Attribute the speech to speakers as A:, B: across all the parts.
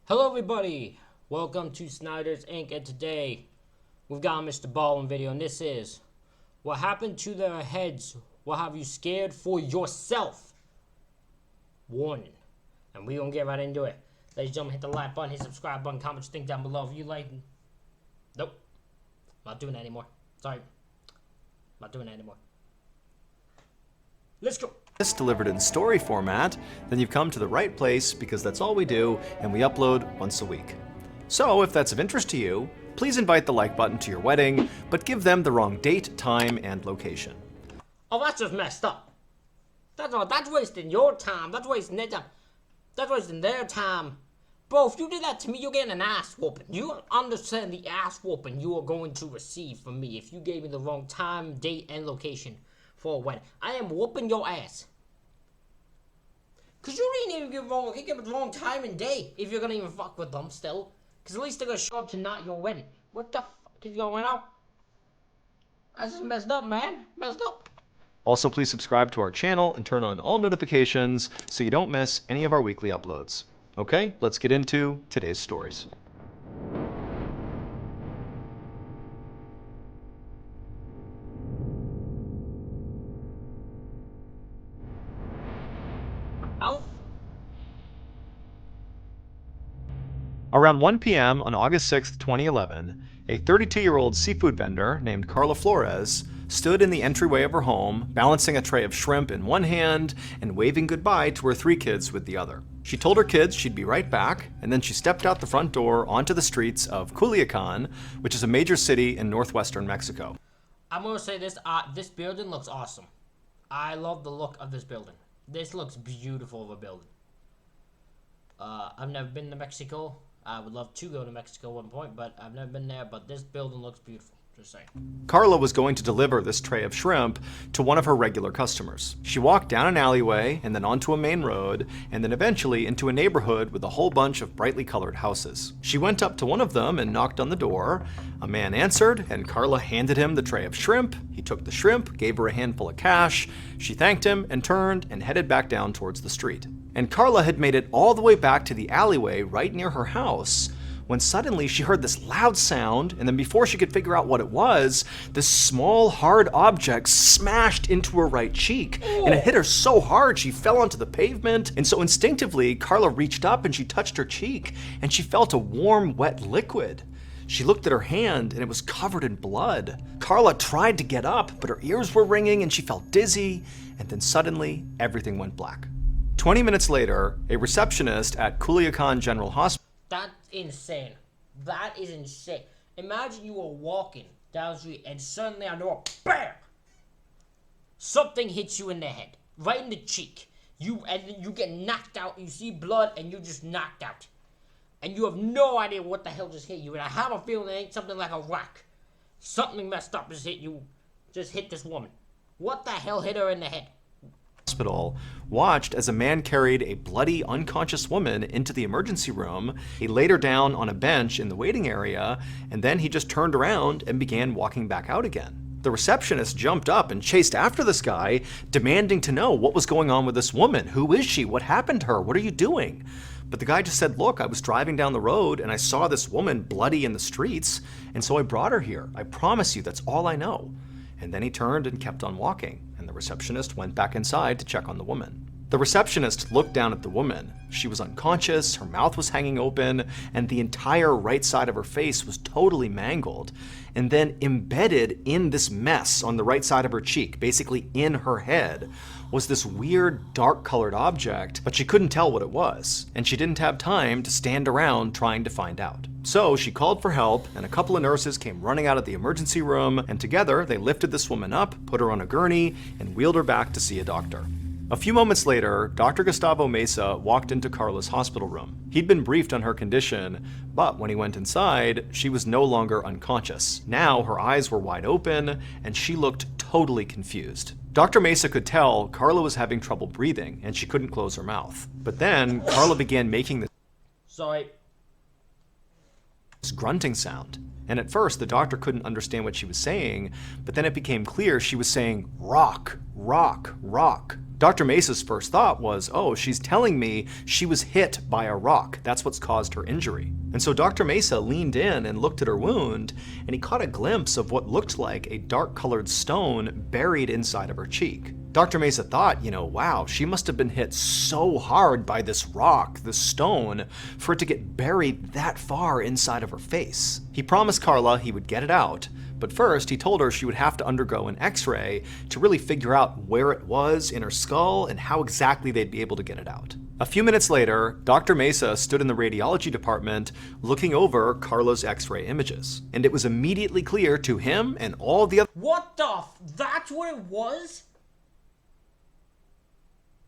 A: Hello everybody, welcome to Snyder's Inc. and today we've got a MrBallen video and this is what happened to their heads will have you scared for yourself. Warning. And we're gonna get right into it. Ladies and gentlemen, hit the like button, hit the subscribe button, comment what you think down below if you like. Nope. Not doing that anymore. Sorry. Not doing that anymore. Let's go.
B: This delivered in story format, then you've come to the right place because that's all we do and we upload once a week. So if that's of interest to you, please invite the like button to your wedding, but give them the wrong date, time, and location.
A: Oh, that's just messed up. That's wasting your time. That's wasting their time. That's wasting their time. Bro, if you did that to me, you're getting an ass whooping. You understand the ass whooping you are going to receive from me if you gave me the wrong time, date, and location for a wedding. I am whooping your ass. Cause you didn't even give it the wrong time and day if you're gonna even fuck with them still. Cause at least they're gonna show up to not your wedding. What the fuck is going on? That's just messed up, man. Messed up.
B: Also, please subscribe to our channel and turn on all notifications so you don't miss any of our weekly uploads. Okay, let's get into today's stories.
A: Oh.
B: Around 1 p.m. on August 6, 2011, a 32-year-old seafood vendor named Carla Flores stood in the entryway of her home, balancing a tray of shrimp in one hand and waving goodbye to her 3 kids with the other. She told her kids she'd be right back, and then she stepped out the front door onto the streets of Culiacan, which is a major city in northwestern Mexico.
A: I'm gonna say this, this building looks awesome. I love the look of this building. This looks beautiful of a building. I've never been to Mexico. I would love to go to Mexico at one point, but I've never been there, but this building looks beautiful. Just saying.
B: Carla was going to deliver this tray of shrimp to one of her regular customers. She walked down an alleyway and then onto a main road and then eventually into a neighborhood with a whole bunch of brightly colored houses. She went up to one of them and knocked on the door. A man answered and Carla handed him the tray of shrimp. He took the shrimp, gave her a handful of cash. She thanked him and turned and headed back down towards the street. And Carla had made it all the way back to the alleyway right near her house when suddenly she heard this loud sound, and then before she could figure out what it was, this small, hard object smashed into her right cheek, and it hit her so hard she fell onto the pavement. And so instinctively, Carla reached up and she touched her cheek, and she felt a warm, wet liquid. She looked at her hand, and it was covered in blood. Carla tried to get up, but her ears were ringing, and she felt dizzy, and then suddenly, everything went black. 20 minutes later, a receptionist at Culiacan General Hospital.
A: That's insane. That is insane. Imagine you were walking down the street and suddenly on the door, BAM! Something hits you in the head, right in the cheek. You get knocked out. You see blood and you just knocked out, and you have no idea what the hell just hit you. And I have a feeling it ain't something like a rock. Something messed up just hit you. Just hit this woman. What the hell hit her in the head?
B: Hospital watched as a man carried a bloody, unconscious woman into the emergency room. He laid her down on a bench in the waiting area, and then he just turned around and began walking back out again. The receptionist jumped up and chased after this guy, demanding to know what was going on with this woman. Who is she? What happened to her? What are you doing? But the guy just said, look, I was driving down the road and I saw this woman bloody in the streets, and so I brought her here. I promise you, that's all I know. And then he turned and kept on walking, and the receptionist went back inside to check on the woman. The receptionist looked down at the woman. She was unconscious, her mouth was hanging open, and the entire right side of her face was totally mangled. And then embedded in this mess on the right side of her cheek, basically in her head, was this weird dark-colored object, but she couldn't tell what it was, and she didn't have time to stand around trying to find out. So she called for help, and a couple of nurses came running out of the emergency room, and together they lifted this woman up, put her on a gurney, and wheeled her back to see a doctor. A few moments later, Dr. Gustavo Mesa walked into Carla's hospital room. He'd been briefed on her condition, but when he went inside, she was no longer unconscious. Now her eyes were wide open, and she looked totally confused. Dr. Mesa could tell Carla was having trouble breathing, and she couldn't close her mouth. But then, Carla began making this.
A: Sorry.
B: this grunting sound. And at first, the doctor couldn't understand what she was saying, but then it became clear she was saying, rock, rock, rock. Dr. Mesa's first thought was, oh, she's telling me she was hit by a rock. That's what's caused her injury. And so Dr. Mesa leaned in and looked at her wound, and he caught a glimpse of what looked like a dark-colored stone buried inside of her cheek. Dr. Mesa thought, wow, she must have been hit so hard by this rock, this stone, for it to get buried that far inside of her face. He promised Carla he would get it out, but first he told her she would have to undergo an x-ray to really figure out where it was in her skull and how exactly they'd be able to get it out. A few minutes later, Dr. Mesa stood in the radiology department looking over Carla's x-ray images, and it was immediately clear to him and all the other—
A: What the that's what it was?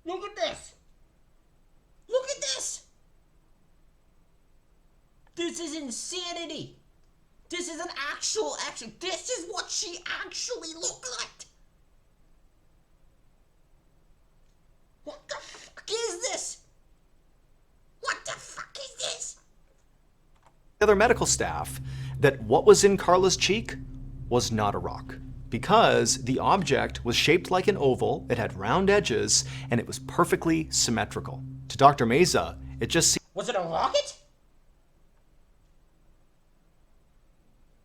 A: Look at this! Look at this! This is insanity! This is an actual action. This is what she actually looked like! What the fuck is this? What the fuck is this?
B: other medical staff that what was in Carla's cheek was not a rock, because the object was shaped like an oval, it had round edges, and it was perfectly symmetrical. To Dr. Mesa, it just seemed—
A: Was it a rocket?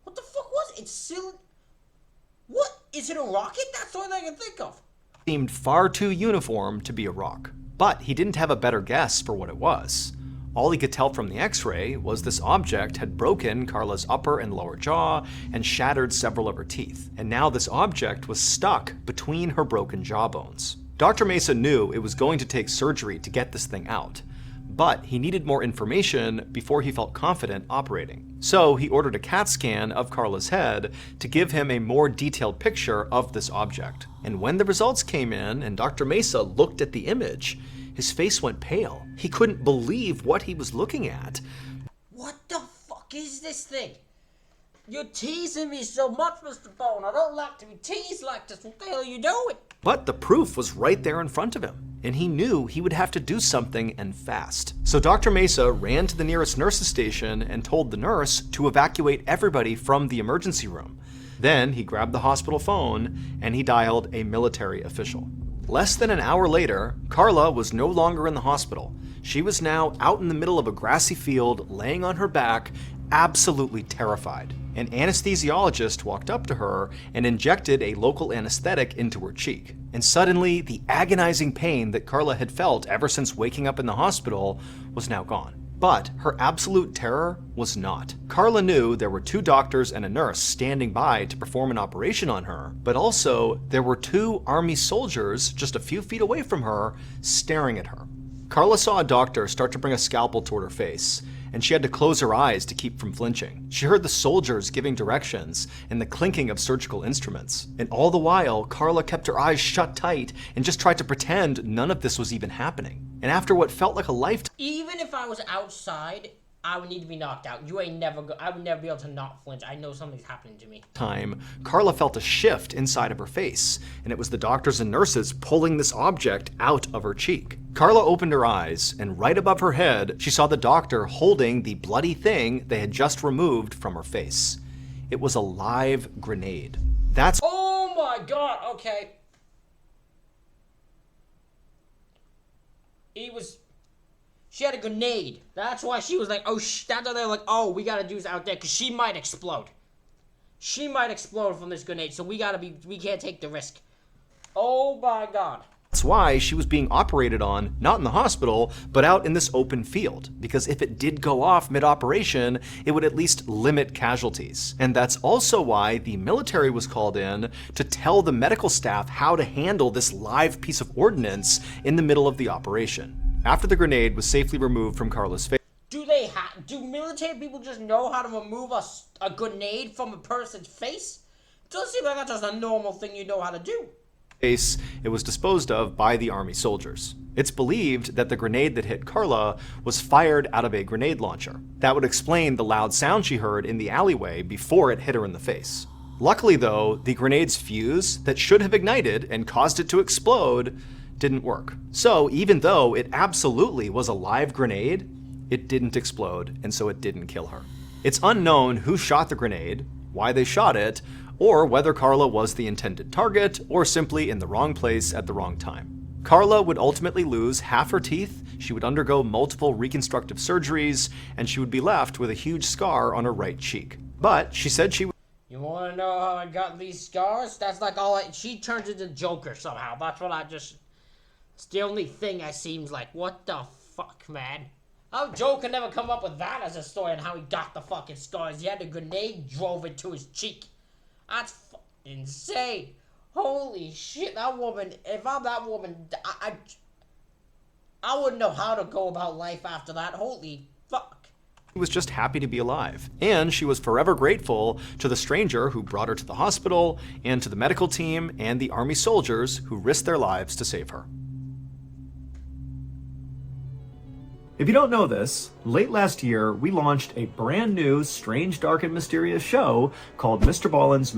A: What the fuck was it? It's still... What? Is it a rocket? That's the only thing I can think of.
B: Seemed far too uniform to be a rock. But he didn't have a better guess for what it was. All he could tell from the x-ray was this object had broken Carla's upper and lower jaw and shattered several of her teeth. And now this object was stuck between her broken jawbones. Dr. Mesa knew it was going to take surgery to get this thing out, but he needed more information before he felt confident operating. So he ordered a CAT scan of Carla's head to give him a more detailed picture of this object. And when the results came in and Dr. Mesa looked at the image, his face went pale. He couldn't believe what he was looking at.
A: What the fuck is this thing? You're teasing me so much, MrBallen. I don't like to be teased like this. What the hell are you doing?
B: But the proof was right there in front of him, and he knew he would have to do something, and fast. So Dr. Mesa ran to the nearest nurse's station and told the nurse to evacuate everybody from the emergency room. Then he grabbed the hospital phone and he dialed a military official. Less than an hour later, Carla was no longer in the hospital. She was now out in the middle of a grassy field, laying on her back, absolutely terrified. An anesthesiologist walked up to her and injected a local anesthetic into her cheek. And suddenly, the agonizing pain that Carla had felt ever since waking up in the hospital was now gone. But her absolute terror was not. Carla knew there were 2 doctors and a nurse standing by to perform an operation on her, but also there were 2 army soldiers just a few feet away from her, staring at her. Carla saw a doctor start to bring a scalpel toward her face, and she had to close her eyes to keep from flinching. She heard the soldiers giving directions and the clinking of surgical instruments. And all the while, Carla kept her eyes shut tight and just tried to pretend none of this was even happening. And after what felt like a lifetime—
A: Even if I was outside, I would need to be knocked out. I would never be able to not flinch. I know something's happening to me.
B: Carla felt a shift inside of her face, and it was the doctors and nurses pulling this object out of her cheek. Carla opened her eyes, and right above her head, she saw the doctor holding the bloody thing they had just removed from her face. It was a live grenade. That's—
A: Oh my god, okay. She had a grenade. That's why she was like, oh, that's why they're like, oh, we gotta do this out there, because she might explode. She might explode from this grenade, so we can't take the risk. Oh my god.
B: That's why she was being operated on, not in the hospital, but out in this open field. Because if it did go off mid-operation, it would at least limit casualties. And that's also why the military was called in to tell the medical staff how to handle this live piece of ordnance in the middle of the operation. After the grenade was safely removed from Carla's face—
A: Do military people just know how to remove a grenade from a person's face? It doesn't seem like that's just a normal thing you know how to do.
B: It was disposed of by the army soldiers. It's believed that the grenade that hit Carla was fired out of a grenade launcher. That would explain the loud sound she heard in the alleyway before it hit her in the face. Luckily though, the grenade's fuse that should have ignited and caused it to explode didn't work. So even though it absolutely was a live grenade, it didn't explode, and so it didn't kill her. It's unknown who shot the grenade, why they shot it, or whether Carla was the intended target or simply in the wrong place at the wrong time. Carla would ultimately lose half her teeth, she would undergo multiple reconstructive surgeries, and she would be left with a huge scar on her right cheek. But she said she would.
A: You want to know how I got these scars? That's like she turns into Joker somehow. That's what it's the only thing that seems like, what the fuck, man? How Joker never come up with that as a story and how he got the fucking scars? He had a grenade, drove it to his cheek. That's fucking insane. Holy shit, that woman, if I'm that woman, I wouldn't know how to go about life after that. Holy fuck.
B: She was just happy to be alive. And she was forever grateful to the stranger who brought her to the hospital, and to the medical team and the army soldiers who risked their lives to save her. If you don't know this, late last year we launched a brand new, strange, dark, and mysterious show called MrBallen's.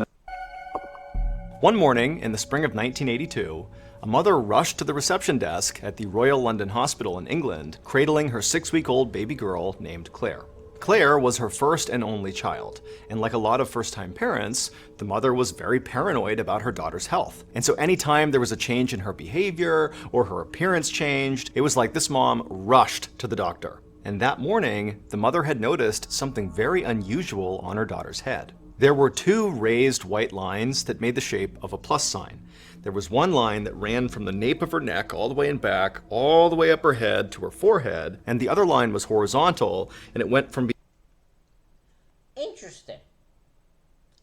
B: One morning in the spring of 1982, a mother rushed to the reception desk at the Royal London Hospital in England, cradling her 6-week-old baby girl named Claire. Claire was her first and only child, and like a lot of first-time parents, the mother was very paranoid about her daughter's health. And so anytime there was a change in her behavior or her appearance changed, it was like this mom rushed to the doctor. And that morning, the mother had noticed something very unusual on her daughter's head. There were 2 raised white lines that made the shape of a plus sign. There was one line that ran from the nape of her neck all the way in back, all the way up her head to her forehead, and the other line was horizontal, and it went from...
A: Interesting.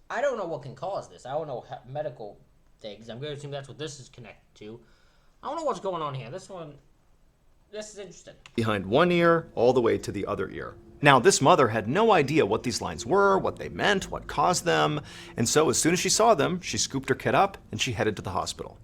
A: I don't know what can cause this. I don't know medical things. I'm going to assume that's what this is connected to. I don't know what's going on here. This is interesting.
B: behind one ear all the way to the other ear. Now, this mother had no idea what these lines were, what they meant, what caused them, and so as soon as she saw them, she scooped her kid up and she headed to the hospital.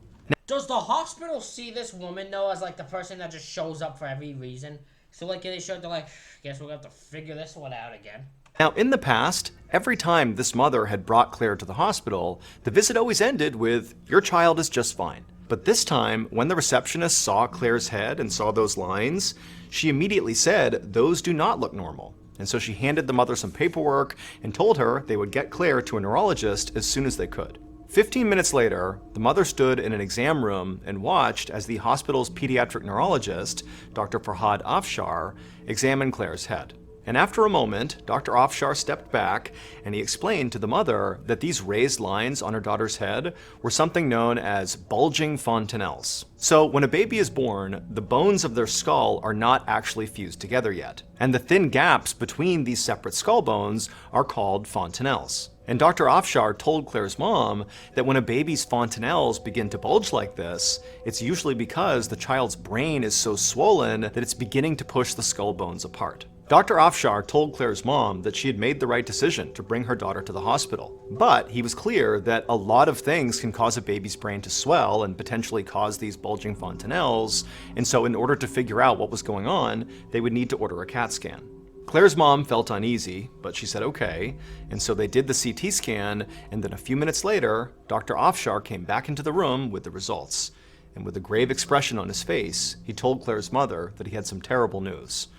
A: Does the hospital see this woman, though, as like the person that just shows up for every reason? So like they showed, they're like, guess we'll have to figure this one out again.
B: Now, in the past, every time this mother had brought Claire to the hospital, the visit always ended with, "Your child is just fine." But this time, when the receptionist saw Claire's head and saw those lines, she immediately said, "Those do not look normal." And so she handed the mother some paperwork and told her they would get Claire to a neurologist as soon as they could. 15 minutes later, the mother stood in an exam room and watched as the hospital's pediatric neurologist, Dr. Farhad Afshar, examined Claire's head. And after a moment, Dr. Afshar stepped back and he explained to the mother that these raised lines on her daughter's head were something known as bulging fontanelles. So when a baby is born, the bones of their skull are not actually fused together yet. And the thin gaps between these separate skull bones are called fontanelles. And Dr. Afshar told Claire's mom that when a baby's fontanelles begin to bulge like this, it's usually because the child's brain is so swollen that it's beginning to push the skull bones apart. Dr. Afshar told Claire's mom that she had made the right decision to bring her daughter to the hospital. But he was clear that a lot of things can cause a baby's brain to swell and potentially cause these bulging fontanelles, and so in order to figure out what was going on, they would need to order a CAT scan. Claire's mom felt uneasy, but she said okay, and so they did the CT scan, and then a few minutes later, Dr. Afshar came back into the room with the results. And with a grave expression on his face, he told Claire's mother that he had some terrible news.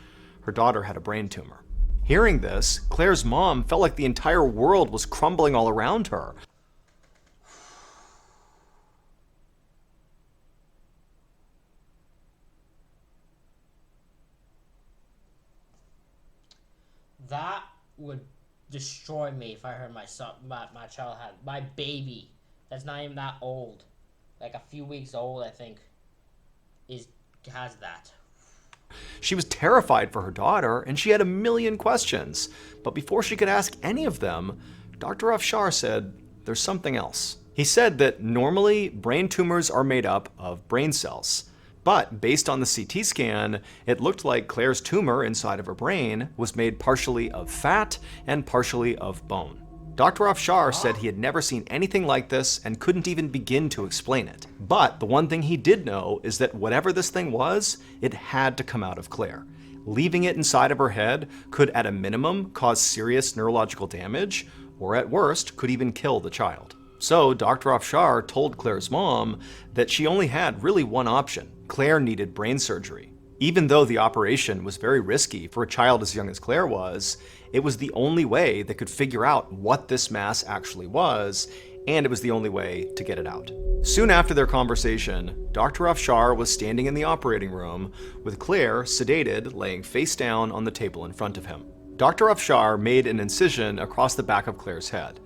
B: Her daughter had a brain tumor. Hearing this, Claire's mom felt like the entire world was crumbling all around her.
A: That would destroy me if I heard my child had, my baby, that's not even that old, like a few weeks old, I think, has that.
B: She was terrified for her daughter, and she had a million questions. But before she could ask any of them, Dr. Afshar said, "There's something else." He said that normally brain tumors are made up of brain cells. But based on the CT scan, it looked like Claire's tumor inside of her brain was made partially of fat and partially of bone. Dr. Afshar said he had never seen anything like this and couldn't even begin to explain it. But the one thing he did know is that whatever this thing was, it had to come out of Claire. Leaving it inside of her head could at a minimum cause serious neurological damage, or at worst could even kill the child. So Dr. Afshar told Claire's mom that she only had really one option. Claire needed brain surgery. Even though the operation was very risky for a child as young as Claire was, it was the only way they could figure out what this mass actually was, and it was the only way to get it out. Soon after their conversation, Dr. Afshar was standing in the operating room with Claire, sedated, laying face down on the table in front of him. Dr. Afshar made an incision across the back of Claire's head.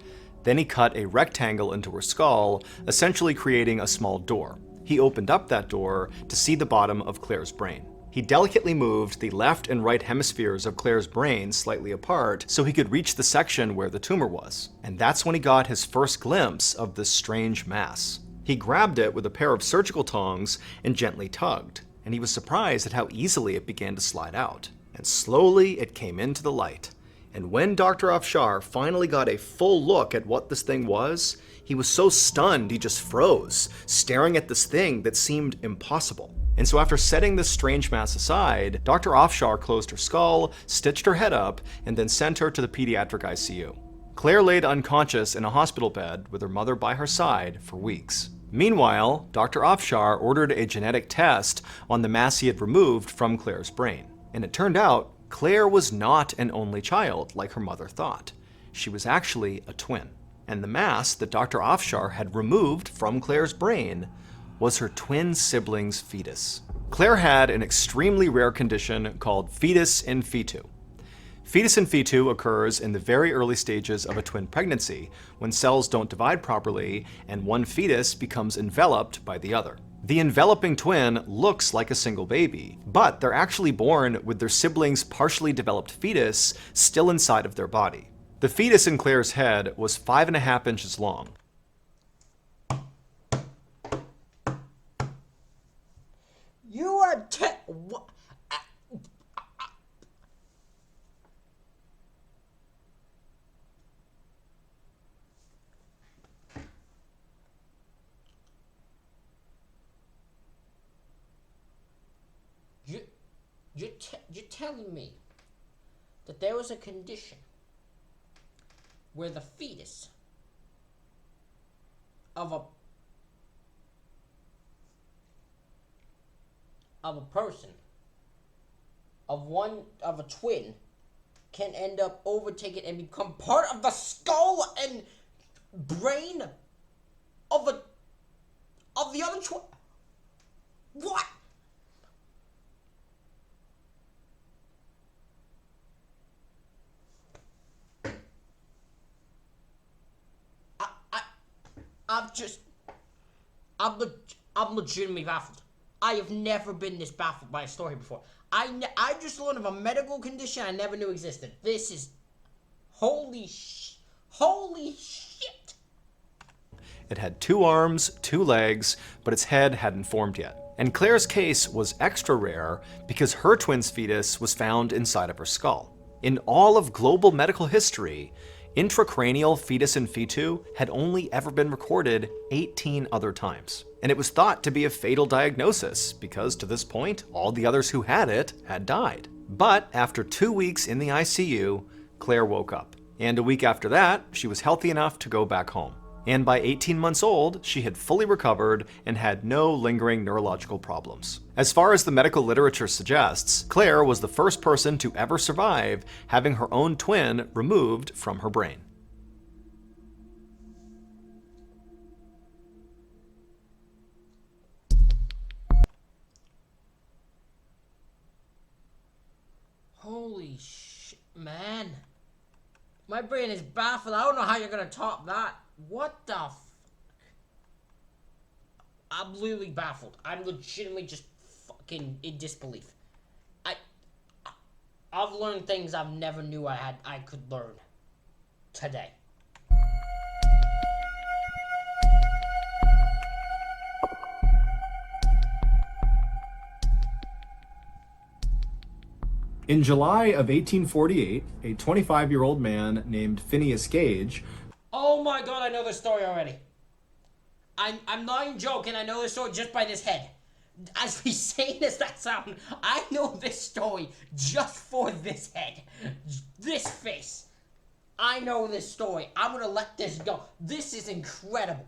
B: Then he cut a rectangle into her skull, essentially creating a small door. He opened up that door to see the bottom of Claire's brain. He delicately moved the left and right hemispheres of Claire's brain slightly apart so he could reach the section where the tumor was. And that's when he got his first glimpse of this strange mass. He grabbed it with a pair of surgical tongs and gently tugged, and he was surprised at how easily it began to slide out. And slowly it came into the light. And when Dr. Afshar finally got a full look at what this thing was, he was so stunned he just froze, staring at this thing that seemed impossible. And so after setting this strange mass aside, Dr. Afshar closed her skull, stitched her head up, and then sent her to the pediatric ICU. Claire laid unconscious in a hospital bed with her mother by her side for weeks. Meanwhile, Dr. Afshar ordered a genetic test on the mass he had removed from Claire's brain. And it turned out Claire was not an only child like her mother thought. She was actually a twin. And the mass that Dr. Afshar had removed from Claire's brain was her twin sibling's fetus. Claire had an extremely rare condition called fetus in fetu. Fetus in fetu occurs in the very early stages of a twin pregnancy, when cells don't divide properly and one fetus becomes enveloped by the other. The enveloping twin looks like a single baby, but they're actually born with their sibling's partially developed fetus still inside of their body. The fetus in Claire's head was 5.5 inches long.
A: You are what? You're telling me that there was a condition where the fetus of a person, of a twin, can end up overtaking and become part of the skull and brain of the other twin? What? I'm legitimately baffled. I have never been this baffled by a story before. I just learned of a medical condition I never knew existed. This is holy shit.
B: It had 2 arms, 2 legs, but its head hadn't formed yet. And Claire's case was extra rare because her twin's fetus was found inside of her skull. In all of global medical history, intracranial fetus in fetu had only ever been recorded 18 other times. And it was thought to be a fatal diagnosis because to this point, all the others who had it had died. But after 2 weeks in the ICU, Claire woke up. And a week after that, she was healthy enough to go back home. And by 18 months old, she had fully recovered and had no lingering neurological problems. As far as the medical literature suggests, Claire was the first person to ever survive having her own twin removed from her brain.
A: Holy shit, man. My brain is baffled. I don't know how you're gonna top that. What the fuck? I'm literally baffled. I'm legitimately just fucking in disbelief. I've learned things I've never knew I could learn today.
B: In July of 1848, a 25-year-old man named Phineas Gage.
A: Oh my god, I know this story already. I'm not even joking, I know this story just by this head. As insane as that sound, I know this story just for this head. This face. I know this story. I'm gonna let this go. This is incredible.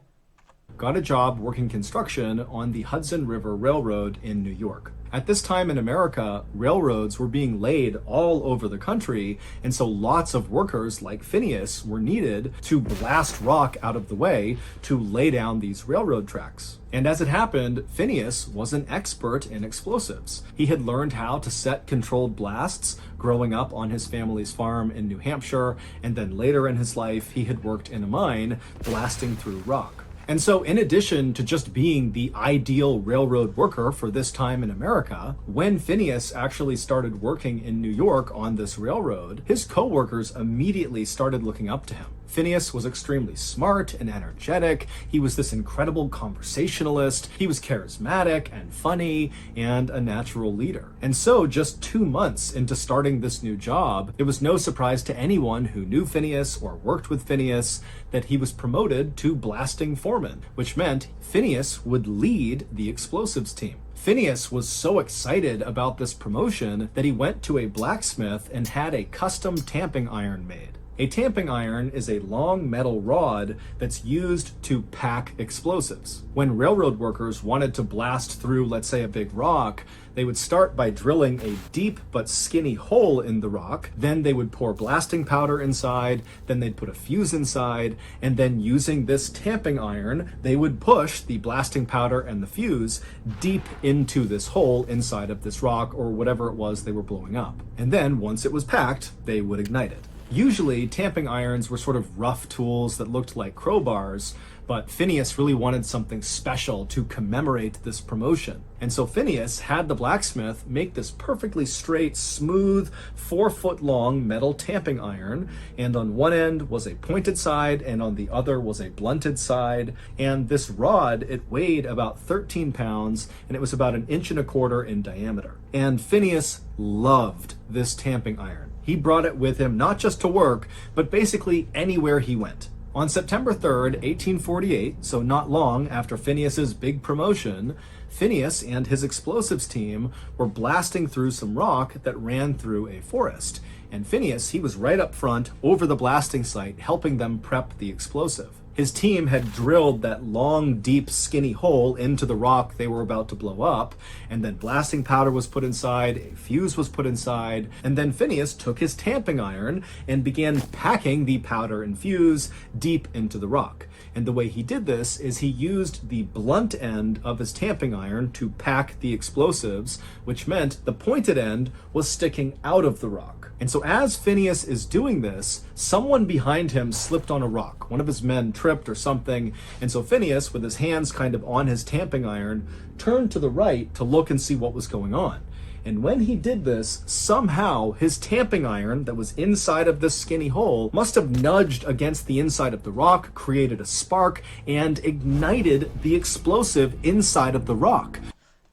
B: got a job working construction on the Hudson River Railroad in New York. At this time in America, railroads were being laid all over the country, and so lots of workers like Phineas were needed to blast rock out of the way to lay down these railroad tracks. And as it happened, Phineas was an expert in explosives. He had learned how to set controlled blasts growing up on his family's farm in New Hampshire, and then later in his life, he had worked in a mine blasting through rock. And so in addition to just being the ideal railroad worker for this time in America, when Phineas actually started working in New York on this railroad, his co-workers immediately started looking up to him. Phineas was extremely smart and energetic. He was this incredible conversationalist. He was charismatic and funny and a natural leader. And so just 2 months into starting this new job, it was no surprise to anyone who knew Phineas or worked with Phineas that he was promoted to blasting foreman, which meant Phineas would lead the explosives team. Phineas was so excited about this promotion that he went to a blacksmith and had a custom tamping iron made. A tamping iron is a long metal rod that's used to pack explosives. When railroad workers wanted to blast through, let's say, a big rock, they would start by drilling a deep but skinny hole in the rock. Then they would pour blasting powder inside, then they'd put a fuse inside, and then using this tamping iron, they would push the blasting powder and the fuse deep into this hole inside of this rock or whatever it was they were blowing up. And then once it was packed, they would ignite it. Usually, tamping irons were sort of rough tools that looked like crowbars, but Phineas really wanted something special to commemorate this promotion. And so Phineas had the blacksmith make this perfectly straight, smooth, 4-foot-long metal tamping iron, and on one end was a pointed side, and on the other was a blunted side. And this rod, it weighed about 13 pounds, and it was about 1.25 inches in diameter. And Phineas loved this tamping iron. He brought it with him not just to work, but basically anywhere he went. On September 3rd, 1848, so not long after Phineas's big promotion, Phineas and his explosives team were blasting through some rock that ran through a forest. And Phineas, he was right up front over the blasting site, helping them prep the explosive. His team had drilled that long, deep, skinny hole into the rock they were about to blow up, and then blasting powder was put inside, a fuse was put inside, and then Phineas took his tamping iron and began packing the powder and fuse deep into the rock. And the way he did this is he used the blunt end of his tamping iron to pack the explosives, which meant the pointed end was sticking out of the rock. And so as Phineas is doing this, someone behind him slipped on a rock. One of his men tripped or something, and so Phineas, with his hands kind of on his tamping iron, turned to the right to look and see what was going on. And when he did this, somehow his tamping iron that was inside of this skinny hole must have nudged against the inside of the rock, created a spark, and ignited the explosive inside of the rock.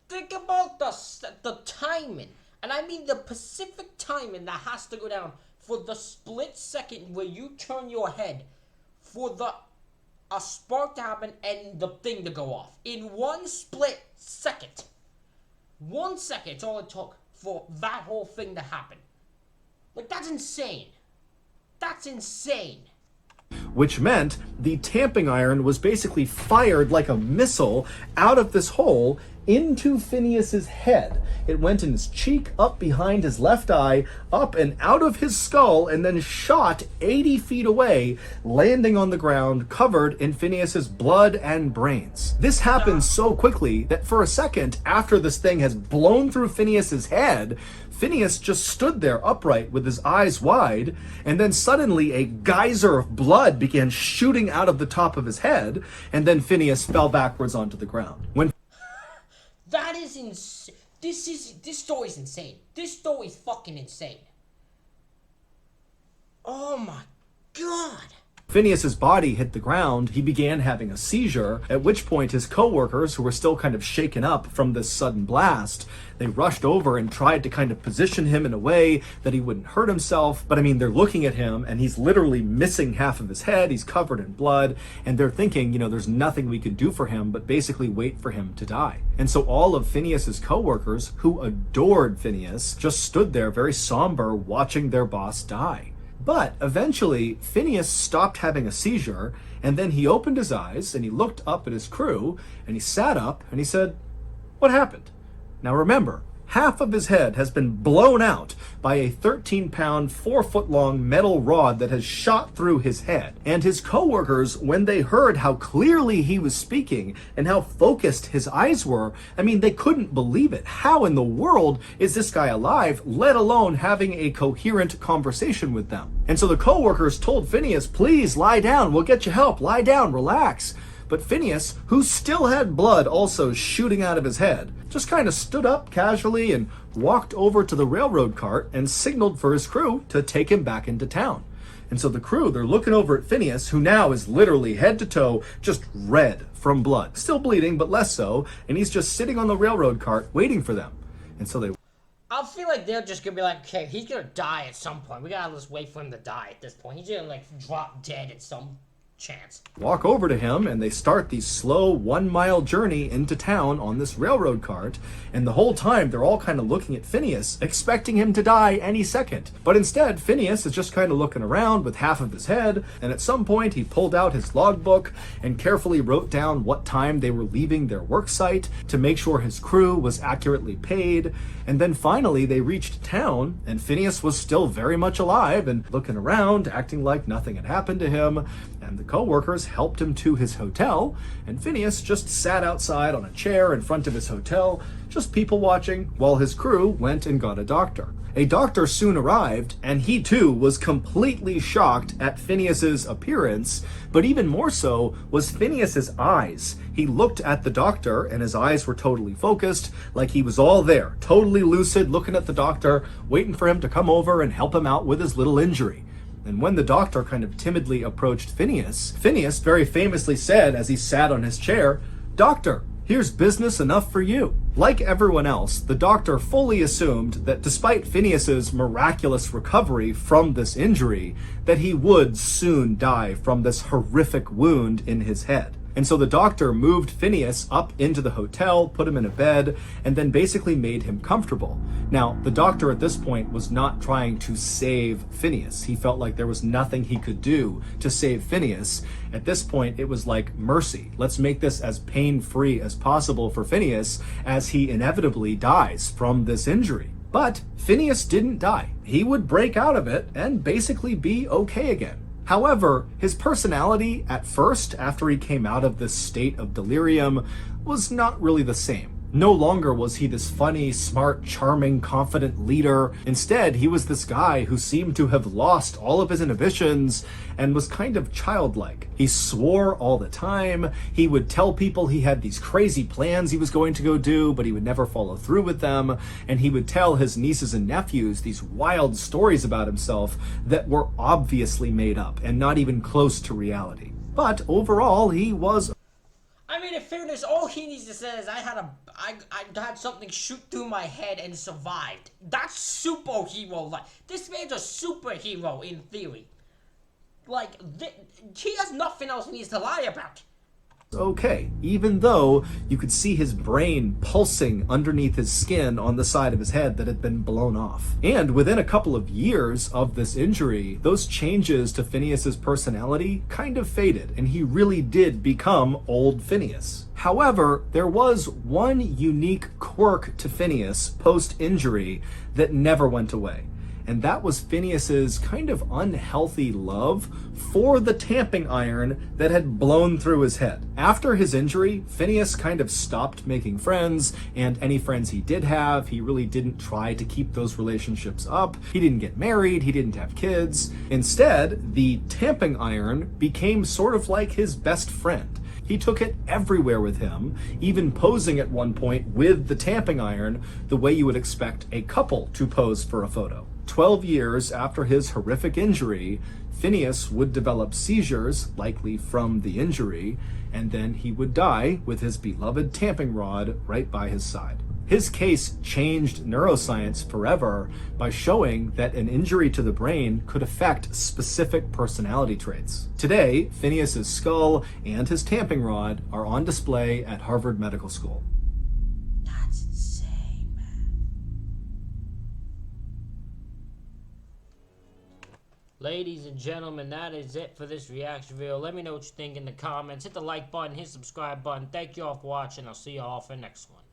A: Think about the timing. And I mean the specific timing that has to go down for the split second where you turn your head for a spark to happen and the thing to go off. In one split second. 1 second, it's all it took for that whole thing to happen. Like, that's insane. That's insane.
B: Which meant the tamping iron was basically fired like a missile out of this hole into Phineas's head. It went in his cheek, up behind his left eye, up and out of his skull, and then shot 80 feet away, landing on the ground covered in Phineas's blood and brains. This happened so quickly that for a second after this thing has blown through Phineas's head, Phineas just stood there upright with his eyes wide, and then suddenly a geyser of blood began shooting out of the top of his head, and then Phineas fell backwards onto the ground.
A: That is insane. This story's insane. This story's fucking insane. Oh my god.
B: Phineas's body hit the ground, he began having a seizure, at which point his co-workers, who were still kind of shaken up from this sudden blast, they rushed over and tried to kind of position him in a way that he wouldn't hurt himself. But I mean, they're looking at him and he's literally missing half of his head, he's covered in blood, and they're thinking, there's nothing we could do for him but basically wait for him to die. And so all of Phineas's co-workers, who adored Phineas, just stood there very somber watching their boss die. But eventually, Phineas stopped having a seizure, and then he opened his eyes and he looked up at his crew and he sat up and he said, "What happened?" Now remember, half of his head has been blown out by a 13-pound, 4-foot-long metal rod that has shot through his head. And his coworkers, when they heard how clearly he was speaking and how focused his eyes were, I mean, they couldn't believe it. How in the world is this guy alive, let alone having a coherent conversation with them? And so the coworkers told Phineas, "Please lie down, we'll get you help, lie down, relax." But Phineas, who still had blood also shooting out of his head, just kind of stood up casually and walked over to the railroad cart and signaled for his crew to take him back into town. And so the crew, they're looking over at Phineas, who now is literally head to toe just red from blood. Still bleeding, but less so, and he's just sitting on the railroad cart waiting for them. And so they...
A: I feel like they're just gonna be like, okay, he's gonna die at some point. We gotta just wait for him to die at this point. He's gonna, like, drop dead at some chance.
B: Walk over to him and they start the slow 1-mile journey into town on this railroad cart, and the whole time they're all kind of looking at Phineas, expecting him to die any second. But instead, Phineas is just kind of looking around with half of his head, and at some point he pulled out his logbook and carefully wrote down what time they were leaving their work site to make sure his crew was accurately paid. And then finally they reached town, and Phineas was still very much alive and looking around, acting like nothing had happened to him. And the co-workers helped him to his hotel, and Phineas just sat outside on a chair in front of his hotel, just people watching, while his crew went and got a doctor. A doctor soon arrived, and he too was completely shocked at Phineas's appearance, but even more so was Phineas's eyes. He looked at the doctor, and his eyes were totally focused, like he was all there, totally lucid, looking at the doctor, waiting for him to come over and help him out with his little injury. And when the doctor kind of timidly approached Phineas, Phineas very famously said as he sat on his chair, "Doctor, here's business enough for you." Like everyone else, the doctor fully assumed that despite Phineas's miraculous recovery from this injury, that he would soon die from this horrific wound in his head. And so the doctor moved Phineas up into the hotel, put him in a bed, and then basically made him comfortable. Now, the doctor at this point was not trying to save Phineas. He felt like there was nothing he could do to save Phineas. At this point, it was like mercy. Let's make this as pain-free as possible for Phineas as he inevitably dies from this injury. But Phineas didn't die. He would break out of it and basically be okay again. However, his personality at first, after he came out of this state of delirium, was not really the same. No longer was he this funny, smart, charming, confident leader. Instead, he was this guy who seemed to have lost all of his inhibitions and was kind of childlike. He swore all the time. He would tell people he had these crazy plans he was going to go do, but he would never follow through with them. And he would tell his nieces and nephews these wild stories about himself that were obviously made up and not even close to reality. But overall, he was...
A: I mean, in fairness, all he needs to say is, I had something shoot through my head and survived. That's superhero like. This man's a superhero in theory. Like, he has nothing else he needs to lie about.
B: Okay, even though you could see his brain pulsing underneath his skin on the side of his head that had been blown off. And within a couple of years of this injury, those changes to Phineas's personality kind of faded, and he really did become old Phineas. However, there was one unique quirk to Phineas post-injury that never went away. And that was Phineas's kind of unhealthy love for the tamping iron that had blown through his head. After his injury, Phineas kind of stopped making friends, and any friends he did have, he really didn't try to keep those relationships up. He didn't get married, he didn't have kids. Instead, the tamping iron became sort of like his best friend. He took it everywhere with him, even posing at one point with the tamping iron the way you would expect a couple to pose for a photo. 12 years after his horrific injury, Phineas would develop seizures, likely from the injury, and then he would die with his beloved tamping rod right by his side. His case changed neuroscience forever by showing that an injury to the brain could affect specific personality traits. Today, Phineas's skull and his tamping rod are on display at Harvard Medical School.
A: That's insane, man. Ladies and gentlemen, that is it for this reaction video. Let me know what you think in the comments. Hit the like button, hit the subscribe button. Thank you all for watching. I'll see you all for the next one.